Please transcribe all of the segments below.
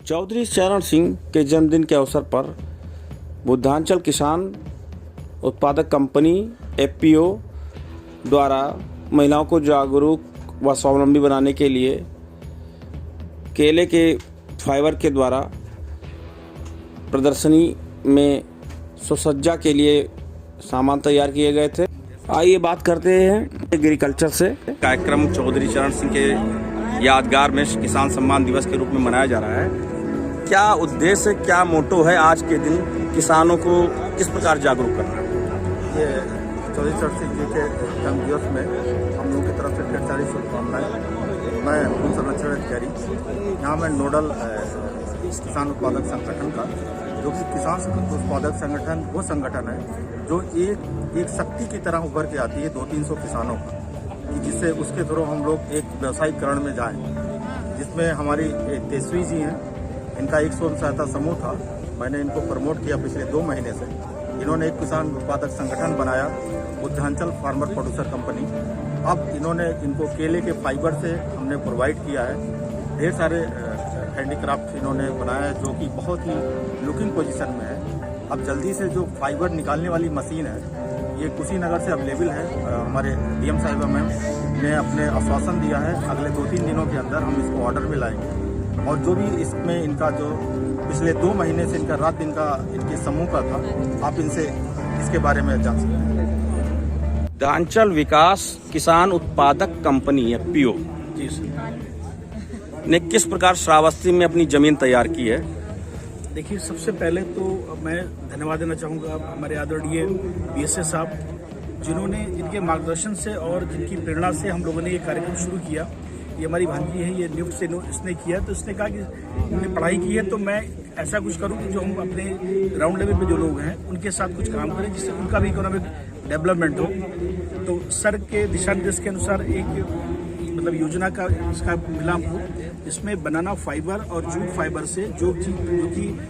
चौधरी चरण सिंह के जन्मदिन के अवसर पर बुद्धांचल किसान उत्पादक कंपनी एफपीओ द्वारा महिलाओं को जागरूक व स्वावलंबी बनाने के लिए केले के फाइबर के द्वारा प्रदर्शनी में सुसज्जा के लिए सामान तैयार किए गए थे। आइए बात करते हैं एग्रीकल्चर से। कार्यक्रम चौधरी चरण सिंह के यादगार में किसान सम्मान दिवस के रूप में मनाया जा रहा है। क्या उद्देश्य, क्या मोटो है आज के दिन किसानों को किस प्रकार जागरूक करना? ये चौधरी चरण सिंह जी के जन्म दिवस में हम लोगों की तरफ से ढेर सारी शुभकामनाएं। मैं उन संरक्षण अधिकारी, यहाँ मैं नोडल किसान उत्पादक संगठन का, जो कि किसान उत्पादक संगठन वो संगठन है जो एक शक्ति की तरह उभर के आती है 200-300 किसानों का, जिससे उसके थ्रू हम लोग एक व्यावसायिकरण में जाएं, जिसमें हमारी तेजस्वी जी हैं। इनका एक स्वयं सहायता समूह था, मैंने इनको प्रमोट किया पिछले 2 महीने से। इन्होंने एक किसान उत्पादक संगठन बनाया, बुद्धांचल फार्मर प्रोड्यूसर कंपनी। अब इन्होंने इनको केले के फाइबर से हमने प्रोवाइड किया है। ढेर सारे हैंडीक्राफ्ट इन्होंने बनाया है जो कि बहुत ही लुकिंग पोजीशन में है। अब जल्दी से जो फाइबर निकालने वाली मशीन है ये कुशीनगर से अवेलेबल है। हमारे डीएम साहिबा मैम ने अपने आश्वासन दिया है अगले 2-3 दिनों के अंदर हम इसको ऑर्डर में लाएंगे। और जो भी इसमें इनका जो पिछले 2 महीने से इनका रात दिन का इनके समूह का था, आप इनसे इसके बारे में जान सकते हैं। बुद्धांचल विकास किसान उत्पादक कंपनी एफपीओ जी सर ने किस प्रकार श्रावस्ती में अपनी जमीन तैयार की है? देखिए, सबसे पहले तो मैं धन्यवाद देना चाहूँगा हमारे आदरणीय बीएसए साहब, जिन्होंने इनके मार्गदर्शन से और जिनकी प्रेरणा से हम लोगों ने ये कार्यक्रम शुरू किया। ये हमारी भांजी है, ये निफ्ट से इसने किया, तो इसने कहा कि उन्होंने पढ़ाई की है तो मैं ऐसा कुछ करूँ कि जो हम अपने ग्राउंड लेवल पे जो लोग हैं उनके साथ कुछ काम करें जिससे उनका भी इकोनॉमिक डेवलपमेंट हो। तो सर के दिशा निर्देश के अनुसार एक मतलब योजना का इसका मिला हमको, इसमें बनाना फाइबर और जूट फाइबर से जो कि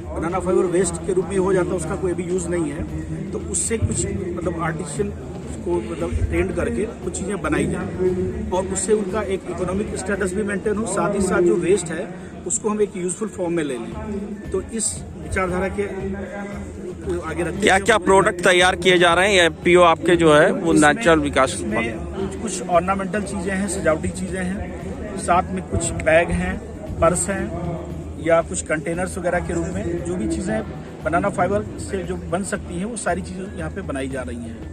बनाना फाइबर वेस्ट के रूप में हो जाता है, उसका कोई भी यूज़ नहीं है, तो उससे कुछ मतलब आर्टिफिशियल को मतलब ट्रेंड करके कुछ चीज़ें बनाई जाए और उससे उनका एक इकोनॉमिक स्टेटस भी मेंटेन हो, साथ ही साथ जो वेस्ट है उसको हम एक यूजफुल फॉर्म में ले लें। तो इस विचारधारा के आगे रखते क्या क्या प्रोडक्ट तैयार किए जा रहे हैं एफपीओ आपके जो है वो नेचुरल विकास में? कुछ ऑर्नामेंटल चीज़ें हैं, सजावटी चीज़ें हैं, साथ में कुछ बैग हैं, पर्स हैं या कुछ कंटेनर्स वगैरह के रूप में जो भी चीज़ें बनाना फाइबर से जो बन सकती हैं वो सारी चीज़ें यहाँ पे बनाई जा रही हैं।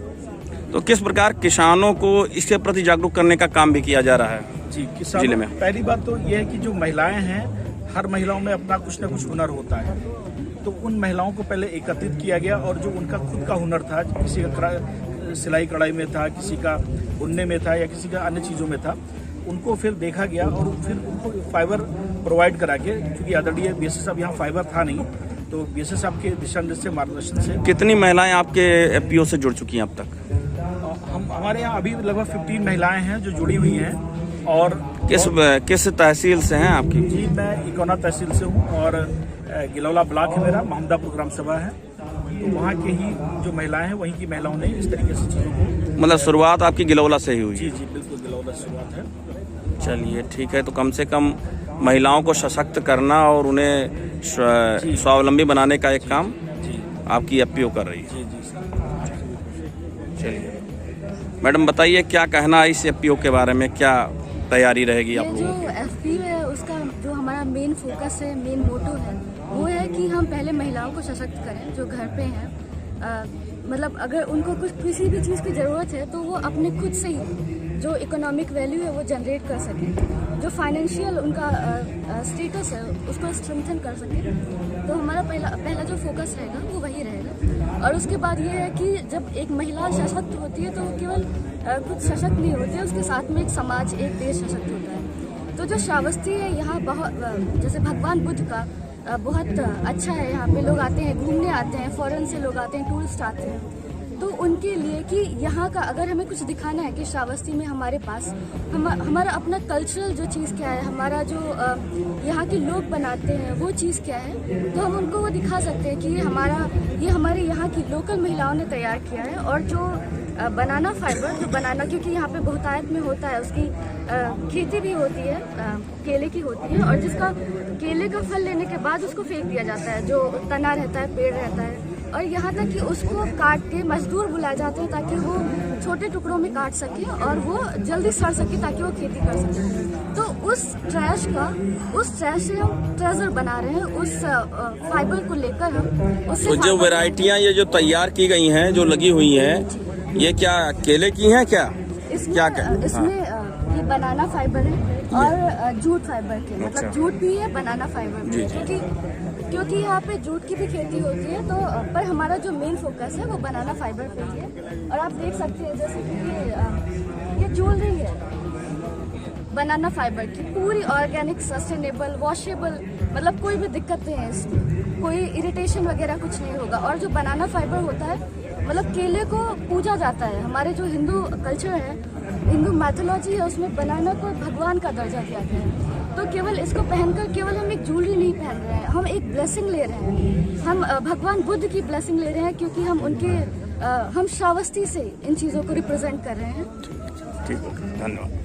तो किस प्रकार किसानों को इसके प्रति जागरूक करने का काम भी किया जा रहा है? जी, किसानों में पहली बात तो ये है कि जो महिलाएं हैं, हर महिलाओं में अपना कुछ न कुछ हुनर होता है, तो उन महिलाओं को पहले एकत्रित किया गया और जो उनका खुद का हुनर था, किसी का सिलाई कढ़ाई में था, किसी का बुनने में था या किसी का अन्य चीज़ों में था, उनको फिर देखा गया और फिर उनको फाइबर प्रोवाइड करा के, क्योंकि आदरणीय बीएसए साहब यहाँ फाइबर था नहीं, तो बीएसए साहब के दिशा निर्देश से मार्गदर्शन से। कितनी महिलाएं आपके एफपीओ से जुड़ चुकी हैं अब तक? हमारे यहाँ अभी लगभग 15 महिलाएं हैं जो जुड़ी हुई हैं। और किस तहसील से हैं आपकी? जी, मैं इकोना तहसील से हूँ और गिलौला ब्लॉक है मेरा, महमदापुर ग्राम सभा है, तो वहाँ के ही जो महिलाएं हैं वहीं की महिलाओं ने इस तरीके से चीज़ों को। मतलब शुरुआत आपकी गिलौला से ही हुई? जी जी बिल्कुल, गिलौला से शुरुआत है। चलिए ठीक है, तो कम से कम महिलाओं को सशक्त करना और उन्हें स्वावलंबी बनाने का एक काम आपकी एफपीओ कर रही है। जी जी सर। चलिए मैडम, बताइए क्या कहना है इस एफपीओ के बारे में, क्या तैयारी रहेगी आप लोगों की? जो एफपीओ है उसका जो हमारा मेन फोकस है, मेन मोटो है, वो है कि हम पहले महिलाओं को सशक्त करें जो घर पे हैं। मतलब अगर उनको कुछ किसी भी चीज़ की ज़रूरत है तो वो अपने खुद से ही जो इकोनॉमिक वैल्यू है वो जनरेट कर सकें, जो फाइनेंशियल उनका स्टेटस है उसको स्ट्रेंथन कर सकें। तो हमारा पहला जो फोकस रहेगा वो वही रहेगा। और उसके बाद ये है कि जब एक महिला सशक्त होती है तो वो केवल खुद सशक्त नहीं होती है, उसके साथ में एक समाज, एक देश सशक्त होता है। तो जो श्रावस्ती है यहाँ बहुत, जैसे भगवान बुद्ध का बहुत अच्छा है, यहाँ पे लोग आते हैं, घूमने आते हैं, फॉरेन से लोग आते हैं, टूरिस्ट आते हैं। तो उनके लिए कि यहाँ का अगर हमें कुछ दिखाना है कि श्रावस्ती में हमारे पास हमारा अपना कल्चरल जो चीज़ क्या है, हमारा जो यहाँ के लोग बनाते हैं वो चीज़ क्या है, तो हम उनको वो दिखा सकते हैं कि ये हमारे यहाँ की लोकल महिलाओं ने तैयार किया है। और जो बनाना फाइबर, जो बनाना क्योंकि यहाँ पे बहुतायत में होता है, उसकी खेती भी होती है, केले की होती है, और जिसका केले का फल लेने के बाद उसको फेंक दिया जाता है, जो तना रहता है, पेड़ रहता है, और यहाँ तक कि उसको काट के मजदूर बुलाए जाते हैं ताकि वो छोटे टुकड़ों में काट सके और वो जल्दी सड़ सके ताकि वो खेती कर सके। तो उस ट्रैश से हम ट्रेजर बना रहे हैं, उस फाइबर को लेकर हम उससे तो जो वैरायटियां ये जो तैयार की गई हैं, जो लगी हुई हैं, ये क्या केले की हैं क्या? इसमें ये बनाना फाइबर है और जूट फाइबर के, मतलब जूट भी है, बनाना फाइबर भी है, क्योंकि यहाँ पे जूट की भी खेती होती है। तो पर हमारा जो मेन फोकस है वो बनाना फाइबर पे ही है। और आप देख सकते हैं जैसे कि ये ज्वेलरी है बनाना फाइबर की, पूरी ऑर्गेनिक, सस्टेनेबल, वॉशेबल, मतलब कोई भी दिक्कत नहीं है इसमें, कोई इरिटेशन वगैरह कुछ नहीं होगा। और जो बनाना फाइबर होता है, मतलब केले को पूजा जाता है, हमारे जो हिंदू कल्चर है, हिंदू मैथोलॉजी है, उसमें बनाना को भगवान का दर्जा दिया गया है। तो केवल इसको पहनकर केवल हम एक ज्वेलरी नहीं पहन रहे हैं, हम एक ब्लेसिंग ले रहे हैं, हम भगवान बुद्ध की ब्लेसिंग ले रहे हैं, क्योंकि हम श्रावस्ती से इन चीज़ों को रिप्रेजेंट कर रहे हैं। ठीक है, धन्यवाद।